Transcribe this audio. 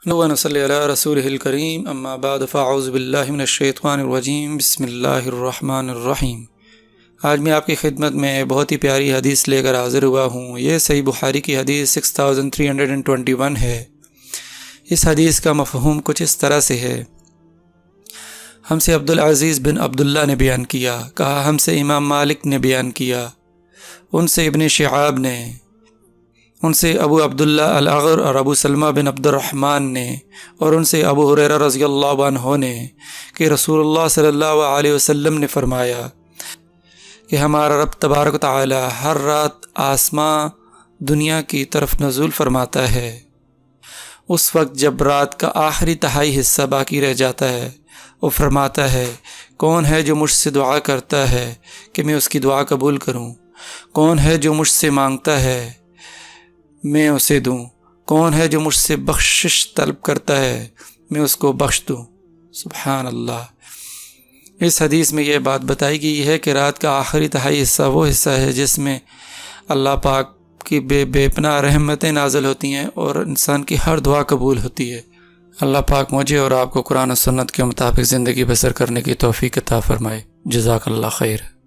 ونصلی علی رسولہ الکریم اما بعد فاعوذ باللہ من الشیطان الرجیم بسم اللہ الرحمن الرحیم۔ آج میں آپ کی خدمت میں بہت ہی پیاری حدیث لے کر حاضر ہوا ہوں۔ یہ صحیح بخاری کی حدیث 6321 ہے۔ اس حدیث کا مفہوم کچھ اس طرح سے ہے۔ ہم سے عبدالعزیز بن عبداللہ نے بیان کیا، کہا ہم سے امام مالک نے بیان کیا، ان سے ابن شہاب نے، ان سے ابو عبداللہ الاغر اور ابو سلمہ بن عبد الرحمن نے، اور ان سے ابو ہریرہ رضی اللہ عنہ نے کہ رسول اللہ صلی اللہ علیہ وسلم نے فرمایا کہ ہمارا رب تبارک و تعالی ہر رات آسماں دنیا کی طرف نزول فرماتا ہے۔ اس وقت جب رات کا آخری تہائی حصہ باقی رہ جاتا ہے، وہ فرماتا ہے کون ہے جو مجھ سے دعا کرتا ہے کہ میں اس کی دعا قبول کروں، کون ہے جو مجھ سے مانگتا ہے میں اسے دوں، کون ہے جو مجھ سے بخشش طلب کرتا ہے میں اس کو بخش دوں۔ سبحان اللہ۔ اس حدیث میں یہ بات بتائی گئی ہے کہ رات کا آخری تہائی حصہ وہ حصہ ہے جس میں اللہ پاک کی بے پناہ رحمتیں نازل ہوتی ہیں اور انسان کی ہر دعا قبول ہوتی ہے۔ اللہ پاک مجھے اور آپ کو قرآن و سنت کے مطابق زندگی بسر کرنے کی توفیق عطا فرمائے۔ جزاک اللہ خیر۔